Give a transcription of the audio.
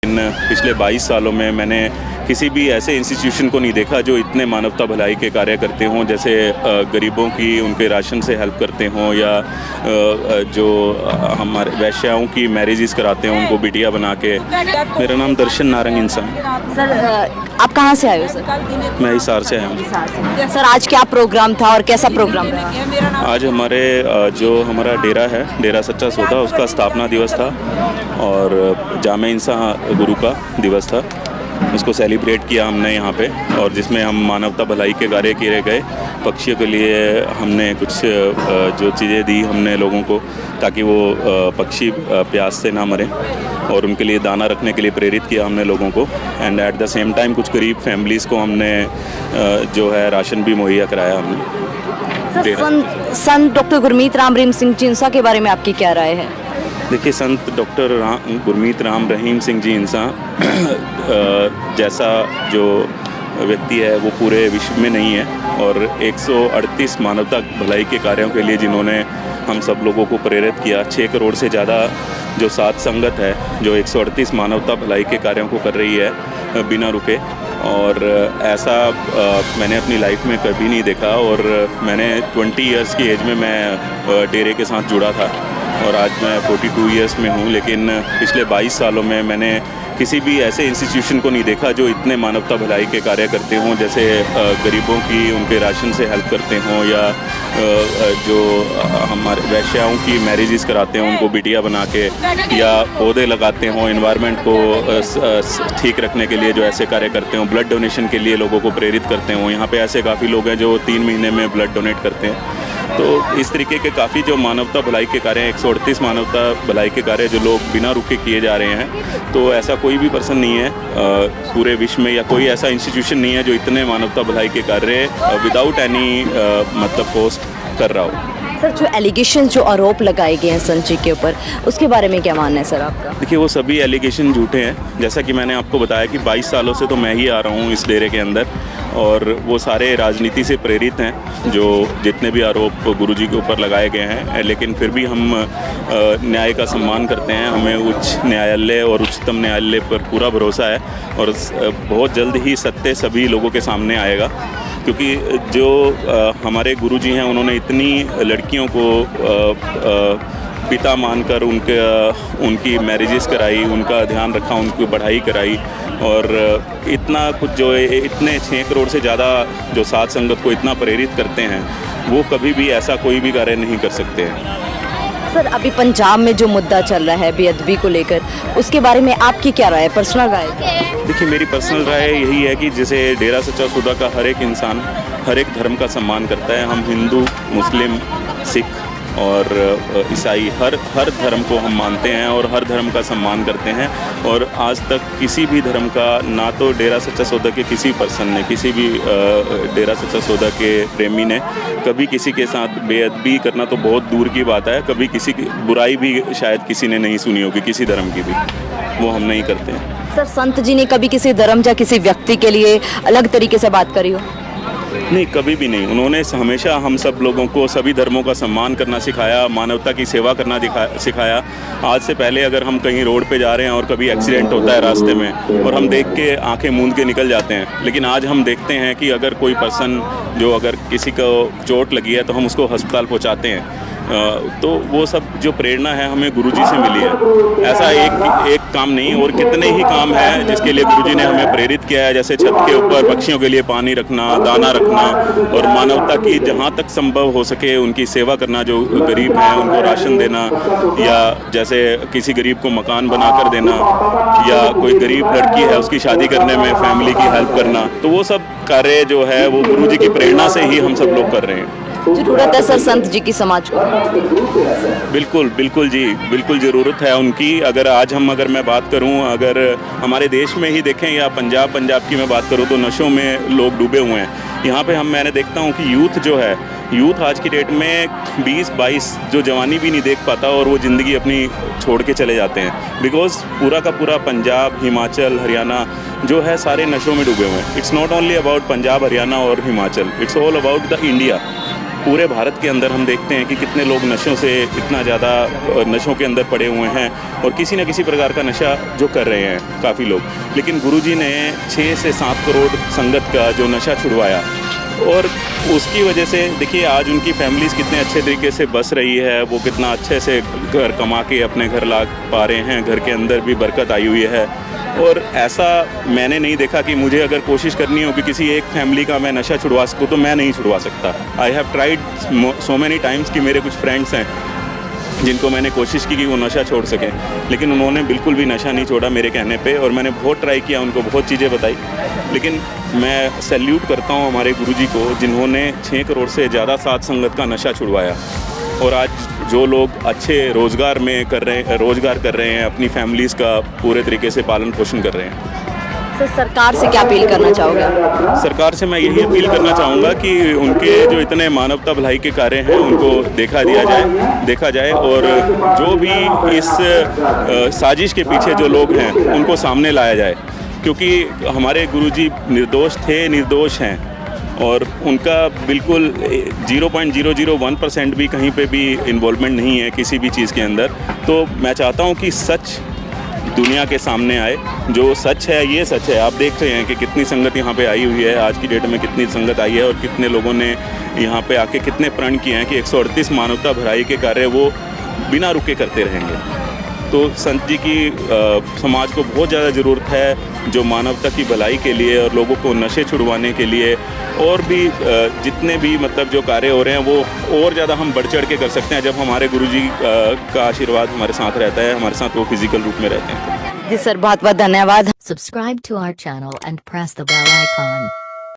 इन पिछले 22 सालों में मैंने किसी भी ऐसे इंस्टीट्यूशन को नहीं देखा जो इतने मानवता भलाई के कार्य करते हों, जैसे गरीबों की उनके राशन से हेल्प करते हों, या जो हमारे वैश्याओं की मैरिजेस कराते हैं उनको बिटिया बना के। मेरा नाम दर्शन नारंग इंसान। सर आप कहाँ से आए हो सर? मैं हिसार से आया हूँ। सर आज क्या प्रोग्राम था और कैसा प्रोग्राम रहा? आज हमारे जो हमारा डेरा है, डेरा सच्चा सौदा, उसका स्थापना दिवस था और जामे इंसान गुरु का दिवस था। उसको सेलिब्रेट किया हमने यहाँ पे, और जिसमें हम मानवता भलाई के कार्य किए गए। पक्षियों के लिए हमने कुछ जो चीज़ें दी हमने लोगों को, ताकि वो पक्षी प्यास से ना मरें, और उनके लिए दाना रखने के लिए प्रेरित किया हमने लोगों को। And at the same time कुछ गरीब फैमिलीज़ को हमने जो है राशन भी मुहैया कराया हमने। संत डॉक्टर गुरमीत राम रहीम सिंह जिंसा के बारे में आपकी क्या राय है? देखिए, संत डॉक्टर गुरमीत राम रहीम सिंह जी इंसान जैसा जो व्यक्ति है वो पूरे विश्व में नहीं है, और 138 मानवता भलाई के कार्यों के लिए जिन्होंने हम सब लोगों को प्रेरित किया। 6 करोड़ से ज़्यादा जो साथ संगत है जो 138 मानवता भलाई के कार्यों को कर रही है बिना रुके, और ऐसा मैंने अपनी लाइफ में कभी नहीं देखा। और मैंने 20 इयर्स की एज में मैं डेरे के साथ जुड़ा था, और आज मैं 42 इयर्स में हूँ। लेकिन पिछले 22 सालों में मैंने किसी भी ऐसे इंस्टीट्यूशन को नहीं देखा जो इतने मानवता भलाई के कार्य करते हों, जैसे गरीबों की उनके राशन से हेल्प करते हों, या जो हमारे वैश्याओं की मैरिजेस कराते हैं उनको बिटिया बना के, या पौधे लगाते हों एनवायरनमेंट को ठीक रखने के लिए जो ऐसे कार्य करते हों, ब्लड डोनेशन के लिए लोगों को प्रेरित करते हों। यहाँ पे ऐसे काफ़ी लोग हैं जो 3 महीने में ब्लड डोनेट करते हैं। तो इस तरीके के काफ़ी जो मानवता भलाई के कार्य हैं, 138 मानवता भलाई के कार्य जो लोग बिना रुके किए जा रहे हैं, तो ऐसा कोई भी पर्सन नहीं है पूरे विश्व में, या कोई ऐसा इंस्टीट्यूशन नहीं है जो इतने मानवता भलाई के कार्य विदाउट एनी मतलब कॉस्ट कर रहा हो। सर जो एलिगेशन जो आरोप लगाए गए हैं संत जी के ऊपर, उसके बारे में क्या मानना है सर आपका? देखिए, वो सभी एलिगेशन झूठे हैं। जैसा कि मैंने आपको बताया कि 22 सालों से तो मैं ही आ रहा हूँ इस डेरे के अंदर, और वो सारे राजनीति से प्रेरित हैं जो जितने भी आरोप गुरुजी के ऊपर लगाए गए हैं। लेकिन फिर भी हम न्याय का सम्मान करते हैं। हमें उच्च न्यायालय और उच्चतम न्यायालय पर पूरा भरोसा है, और बहुत जल्द ही सत्य सभी लोगों के सामने आएगा। क्योंकि जो हमारे गुरुजी हैं उन्होंने इतनी लड़कियों को पिता मानकर उनकी मैरिजेस कराई, उनका ध्यान रखा, उनकी पढ़ाई कराई, और इतना कुछ जो इतने 6 करोड़ से ज़्यादा जो साथ संगत को इतना प्रेरित करते हैं, वो कभी भी ऐसा कोई भी कार्य नहीं कर सकते हैं। सर अभी पंजाब में जो मुद्दा चल रहा है बेअदबी को लेकर, उसके बारे में आपकी क्या राय है, पर्सनल राय? देखिए, मेरी पर्सनल राय यही है कि जैसे डेरा सच्चा सौदा का हर एक इंसान हर एक धर्म का सम्मान करता है। हम हिंदू, मुस्लिम, सिख और ईसाई हर धर्म को हम मानते हैं और हर धर्म का सम्मान करते हैं। और आज तक किसी भी धर्म का, ना तो डेरा सच्चा सौदा के किसी पर्सन ने, किसी भी डेरा सच्चा सौदा के प्रेमी ने कभी किसी के साथ बेअदबी करना तो बहुत दूर की बात है, कभी किसी की बुराई भी शायद किसी ने नहीं सुनी होगी, किसी धर्म की भी, वो हम नहीं करते हैं। सर संत जी ने कभी किसी धर्म या किसी व्यक्ति के लिए अलग तरीके से बात करी हो? नहीं, कभी भी नहीं। उन्होंने हमेशा हम सब लोगों को सभी धर्मों का सम्मान करना सिखाया, मानवता की सेवा करना सिखाया। आज से पहले अगर हम कहीं रोड पे जा रहे हैं और कभी एक्सीडेंट होता है रास्ते में, और हम देख के आंखें मूंद के निकल जाते हैं, लेकिन आज हम देखते हैं कि अगर कोई पर्सन जो अगर किसी को चोट लगी है तो हम उसको अस्पताल पहुंचाते हैं। तो वो सब जो प्रेरणा है हमें गुरुजी से मिली है। ऐसा एक काम नहीं, और कितने ही काम हैं जिसके लिए गुरुजी ने हमें प्रेरित किया है। जैसे छत के ऊपर पक्षियों के लिए पानी रखना, दाना रखना, और मानवता की जहाँ तक संभव हो सके उनकी सेवा करना। जो गरीब हैं उनको राशन देना, या जैसे किसी गरीब को मकान बना कर देना, या कोई गरीब लड़की है उसकी शादी करने में फैमिली की हेल्प करना। तो वो सब कार्य जो है वो गुरुजी की प्रेरणा से ही हम सब लोग कर रहे हैं। जरूरत है सर संत जी की समाज को? बिल्कुल जी, बिल्कुल ज़रूरत है उनकी। अगर मैं बात करूं, अगर हमारे देश में ही देखें या पंजाब की मैं बात करूं, तो नशों में लोग डूबे हुए हैं। यहाँ पे मैंने देखता हूँ कि यूथ आज की डेट में 20-22 जो जवानी भी नहीं देख पाता, और वो ज़िंदगी अपनी छोड़ के चले जाते हैं। बिकॉज़ पूरा का पूरा पंजाब, हिमाचल, हरियाणा जो है सारे नशों में डूबे हुए हैं। It's not only about Punjab, Haryana और Himachal, it's all about the India. पूरे भारत के अंदर हम देखते हैं कि कितने लोग नशों से इतना ज़्यादा नशों के अंदर पड़े हुए हैं और किसी न किसी प्रकार का नशा जो कर रहे हैं काफ़ी लोग। लेकिन गुरुजी ने 6 से 7 करोड़ संगत का जो नशा छुड़वाया, और उसकी वजह से देखिए आज उनकी फैमिलीज़ कितने अच्छे तरीके से बस रही है, वो कितना अच्छे से घर कमा के अपने घर ला पा रहे हैं, घर के अंदर भी बरकत आई हुई है। और ऐसा मैंने नहीं देखा कि मुझे अगर कोशिश करनी हो कि किसी एक फैमिली का मैं नशा छुड़वा सकूँ तो मैं नहीं छुड़वा सकता। I have tried so many times कि मेरे कुछ फ्रेंड्स हैं जिनको मैंने कोशिश की कि वो नशा छोड़ सकें, लेकिन उन्होंने बिल्कुल भी नशा नहीं छोड़ा मेरे कहने पे, और मैंने बहुत ट्राई किया, उनको बहुत चीज़ें बताई। लेकिन मैं सैल्यूट करता हूँ हमारे गुरुजी को जिन्होंने 6 करोड़ से ज़्यादा साध संगत का नशा छुड़वाया, और आज जो लोग अच्छे रोज़गार कर रहे हैं, अपनी फैमिलीज़ का पूरे तरीके से पालन पोषण कर रहे हैं। सर, सरकार से क्या अपील करना चाहोगे? सरकार से मैं यही अपील करना चाहूँगा कि उनके जो इतने मानवता भलाई के कार्य हैं उनको देखा जाए, और जो भी इस साजिश के पीछे जो लोग हैं उनको सामने लाया जाए, क्योंकि हमारे गुरुजी निर्दोष हैं और उनका बिल्कुल 0.001% भी कहीं पे भी इन्वॉल्वमेंट नहीं है किसी भी चीज़ के अंदर। तो मैं चाहता हूँ कि सच दुनिया के सामने आए, जो सच है ये सच है। आप देख रहे हैं कि कितनी संगत यहाँ पे आई हुई है, आज की डेट में कितनी संगत आई है, और कितने लोगों ने यहाँ पे आके कितने प्रण किए हैं कि 138 मानवता भलाई के कार्य वो बिना रुके करते रहेंगे। तो संत जी की समाज को बहुत ज़्यादा ज़रूरत है जो मानवता की भलाई के लिए और लोगों को नशे छुड़वाने के लिए, और भी जितने भी मतलब जो कार्य हो रहे हैं वो और ज़्यादा हम बढ़ चढ़ के कर सकते हैं जब हमारे गुरुजी का आशीर्वाद हमारे साथ रहता है, हमारे साथ वो फिजिकल रूप में रहते हैं। जी सर, बहुत बहुत धन्यवाद। Subscribe to our channel and press the bell icon.